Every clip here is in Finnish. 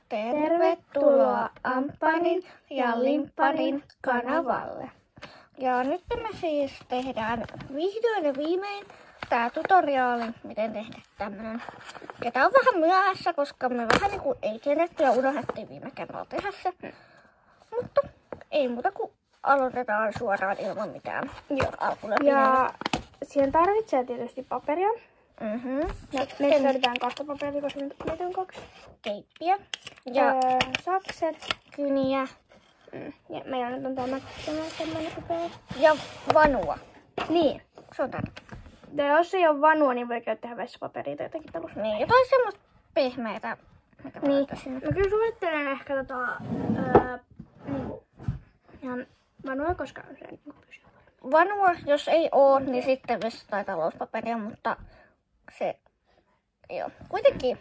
Tervetuloa Ampparin ja Limpparin kanavalle. Ja nyt me siis tehdään vihdoin ja viimein tää tutoriaali, miten tehdä tämmönen. Ja tää on vähän myöhässä, koska me vähän niinku ei tiedetty ja unohdettiin viime kerralla tehdä se. Mutta ei muuta kuin aloitetaan suoraan ilman mitään alkuläpinää. Ja siihen tarvitsee tietysti paperia. Ja me käytetään kahta paperia, koska meitä on kaksi. Teippiä. Ja sakset. kyniä. Ja meillä nyt on tämmönen paperi. Ja vanua. Niin. Se on tänne. Ja jos ei ole vanua, niin voi käyttää vessapaperia tai jotakin tällaista. Niin, jotain semmoista pehmeätä. Niin. Mä kyllä suosittelen ehkä niinku ihan vanua, koska se niinku pysyy. Vanua, jos ei oo, niin sitten vessa- tai talouspaperia, mutta se, joo. Kuitenkin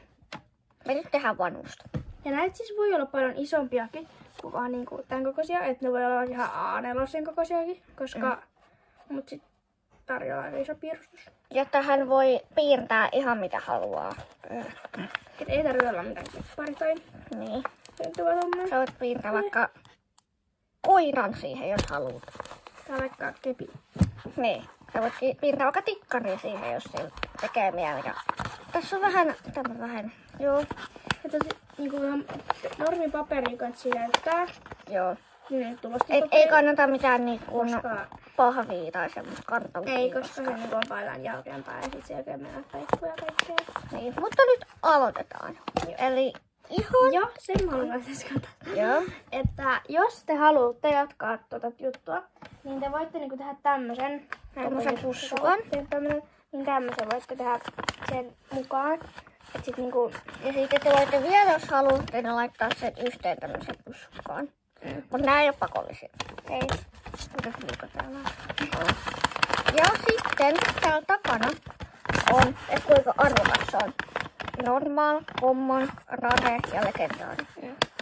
me nyt tehdään vanusta. Ja näitä siis voi olla paljon isompiakin kuin vaan niinku tämän kokoisia, että ne voi olla ihan A4 kokoisiakin, koska mut sit tarjoaa aika iso piirustus. Ja tähän voi piirtää ihan mitä haluaa. Et ei tarvitse olla mitään kippari tai Niin. tommonen. Sä voit piirtää vaikka koiran siihen, jos haluat. Tai vaikka kepi. Niin. Sä voit piirtää vaikka tikkaria siihen, jos se tekee mieli. Tässä on vähän, joo. Ja tosi niinku ihan normipaperia kanssa käyttää. Joo. Niin Ei kannata mitään niinku koska pahvia tai semmoista kartonkia. ei, koska se niinku on paljon jälkeenpäin ja sit sen jälkeen mennä peikkuja ja kaikkea. Niin, mutta nyt aloitetaan. Eli ihan... Ja sen mä haluan tässä katsoa. Joo. Että jos te haluatte jatkaa tuota juttua, niin te voitte niinku tehdä tämmösen. Tämmösen pussukan. Niin tämmösen voitte tehdä sen mukaan. Et sit niinku... Ja sitten te voitte vielä, jos haluatte, niin laittaa sen yhteen tämmöisen pussukkaan. Mutta nää ei ole pakollisia. Ei. Mitäs liikaa täällä on? Ja sitten täällä takana on, että kuinka arvokas se on. Normal, common, rare ja legendaari.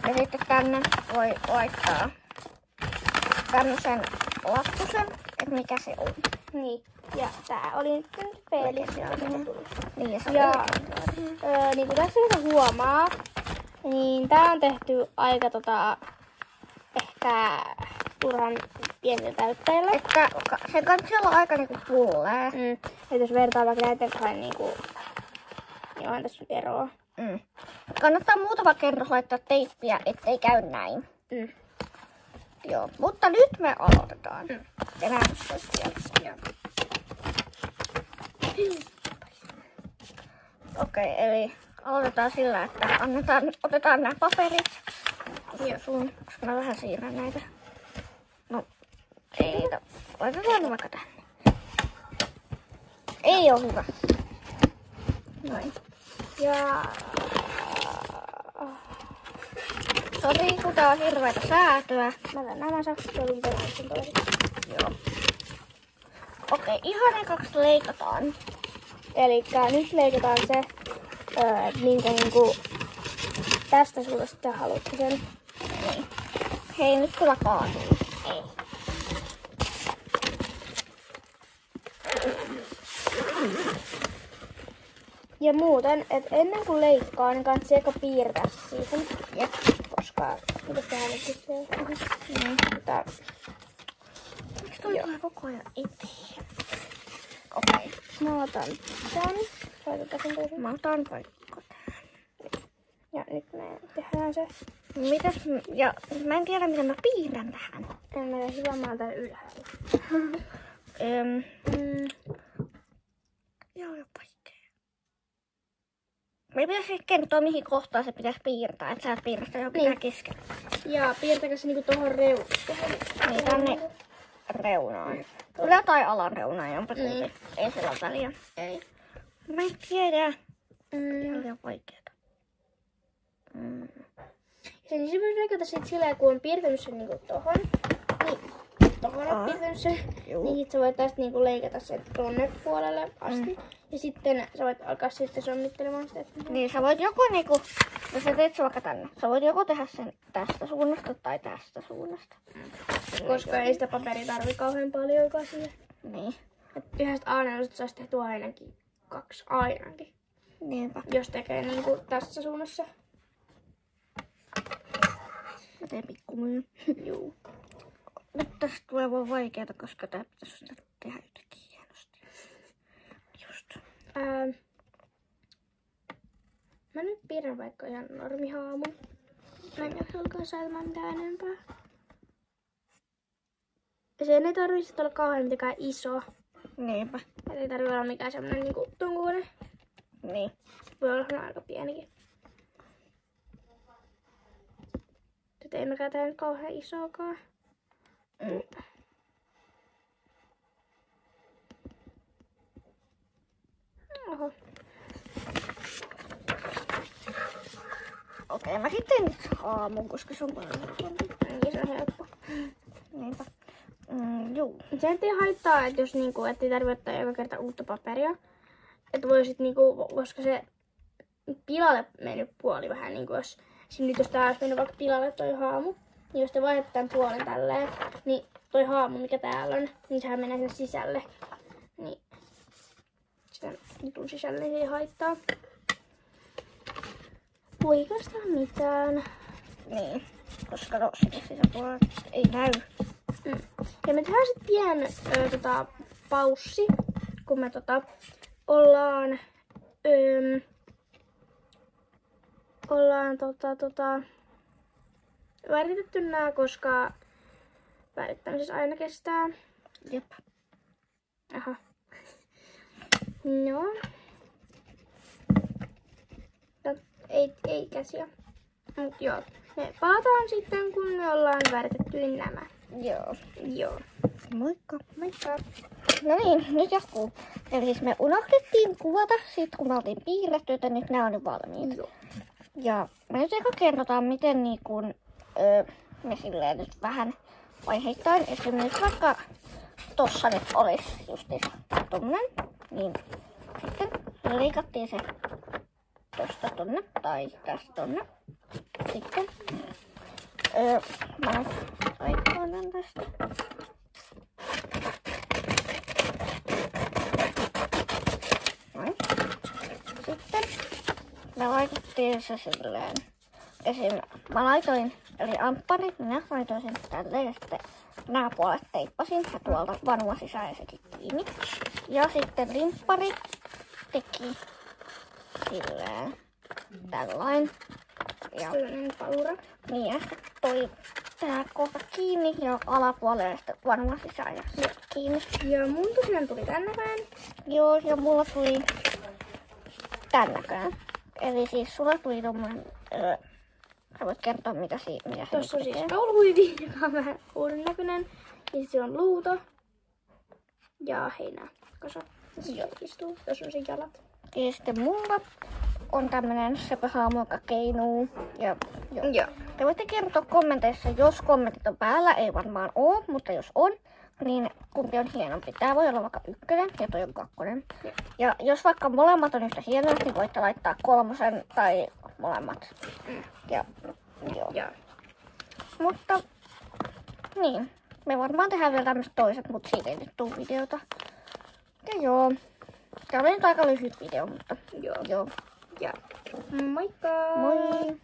Ja sitten tänne voi laittaa tämmösen lappusen, että mikä se on. Niin. Ja tää oli nyt Felix. Niin, ja se Ja on niin kuin tässä huomaa, niin tää on tehty aika ehkä turhan pienillä täytteillä. että sen kanssa olla aika niinku pullee. Et jos vertaa vaikka näiden kahden niin onhan tässä nyt eroa. Kannattaa muutama kerros laittaa teippiä, ettei käy näin. Joo, mutta nyt me aloitetaan. Okei, eli aloitetaan sillä, että otetaan nämä paperit. Ja mä vähän siirrän näitä. No, ei niitä. Laitetaan ne vaikka tänne. Ei oo hyvä. Noin. Ja Sori, kun tää on hirveätä säätöä. mä otan nämä sakset olin peräisen toiset. Joo. Okei, ihan ekaksi leikataan. Elikkä nyt leikataan se, niinku tästä suunnasta te haluatte sen. Niin. Hei, nyt kyllä kaatuu. Ei. Ja muuten, että ennen kuin leikkaa, niin kannattaa eka piirtää siitä. Jep. Koska, mitäs tähän nyt sitten? Mutta, Miksi toi tulee koko ajan eteen? Okei. mä otan tän. Laitetaan sen toisen. Mä otan vaikka tähän. Ja nyt me tehdään se. Mitäs? Ja mä en tiedä, mitä mä piirrän tähän. En mä tiedä, hyvä mä oon täällä ylhäällä. Joo, vaikea. Me pitäisi kertoa, mihin kohtaan se pitäisi piirtää. Että sä et piirrä sitä, pitää Niin. keskellä. Ja piirtäkö se niinku tohon reunaan? Niin, tänne reunaan. Ylä- tai alareunaan, jonka kumpi. Ei sillä ole väliä. Ei. Mä en tiedä. Se on liian vaikeeta. Sen se voi leikata sit silleen, kun on piirtänyt sen niinku tohon. Niin, tohon on piirtänyt sen. Niin sit sä voit tästä niinku leikata sen tonne puolelle asti. Ja sitten sä voit alkaa sitten sommittelemaan sitä. Niin, sä voit joko niinku, jos sä teet se vaikka tänne, sä voit joko tehdä sen tästä suunnasta tai tästä suunnasta. Koska ei sitä paperia tarvi kauhean paljon siihen. Niin. Et yhdestä A4 saisi tehtyä ainakin 2 ainakin. Niinpä. Jos tekee niinku tässä suunnassa. Mä teen pikkumyyn. Juu. Nyt tästä tulee vaan vaikeeta, koska tää pitäisi tehdä jotenkin hienosti. Just. Mä nyt piirrän vaikka ihan normihaamun. Mä en jaksa alkaa säätämään mitään enempää. Ja sen ei tarvitse olla kauhean mitenkään iso. Niinpä. Ei tarvitse olla mikään semmonen niinku ton kokoinen. Niin. Voi olla aika pienikin. Nyt ei mäkään tää nyt kauhean isoakaan. Oho. Okei, mä sitten nyt haamun, koska se on paljon helpompi. Niin se on helppo. Niinpä. Juu. Se ei haittaa, että jos niinku, ettei tarvitse ottaa joka kerta uutta paperia. Että voisit niinku, koska se pilalle mennyt puoli vähän niinku, jos tää olisi mennyt vaikka pilalle toi haamu. Niin jos te vaihdatte tämän puolen tälleen, niin toi haamu, mikä täällä on, niin sehän menee sen sisälle. Niin sen jutun sisälle niin se ei haittaa. Oikeastaan mitään. Niin. Koska no, sisäpuolella ei näy. Ja me tehdään sit pieni paussi, kun me ollaan väritetty nää, koska värittämisessä aina kestää. Jep. Aha. No. Ei käsiä. Mut joo. Me palataan sitten, kun me ollaan väritetty nämä. Joo. Joo. Moikka. Moikka. No niin, nyt jatkuu. Eli siis me unohdettiin kuvata sit, kun me oltiin piirretty, joten nyt nämä on jo valmiit. Joo. Ja me nyt eka kerrotaan, miten niin kun, me silleen nyt vähän vaiheittain. Esimerkiksi vaikka tossa nyt olisi justiinsa tommonen, niin sitten leikattiin se tosta tonne tai tästä tonne. Sitten mä aikaanan tästä. Noin. Sitten me laitettiin se silleen. Esim. Mä laitoin, eli ampparit, minä laitoin sen tälleen ja sitten nämä puolet teippasin ja tuolta vanua sisään ja sekin kiinni. Ja sitten limppari teki silleen tällainen. Ja Sellainen palura. niin, ja sitten toi tää kohta kiinni ja alapuolelle ja sitten vanua sisään ja sitten kiinni. Ja mun tosiaan tuli tän näköinen. Joo, ja mulla tuli tän näköinen. Eli siis sulla tuli tommonen, sä voit kertoa mitä se Tossa on tekee. siis kauluhuivi, joka on vähän uuden näköinen. Ja sit on luuto. Ja heinää. Kasa. Joo. Istuu. Tossa on sen jalat. Ja sitten mulla on tämmönen söpöhaamu, joka keinuu. Ja joo. Joo. Te voitte kertoa kommenteissa, jos kommentit on päällä, ei varmaan oo, mutta jos on, niin kumpi on hienompi. Tää voi olla vaikka 1 ja toi on 2. Ja jos vaikka molemmat on yhtä hienoja, niin voitte laittaa 3 tai molemmat. Ja joo. Joo. Mutta niin, me varmaan tehdään vielä tämmöiset toiset, mutta siitä ei nyt tuu videota. Ja joo, tää oli nyt aika lyhyt video, mutta Joo. joo. Ja moikka! Moi!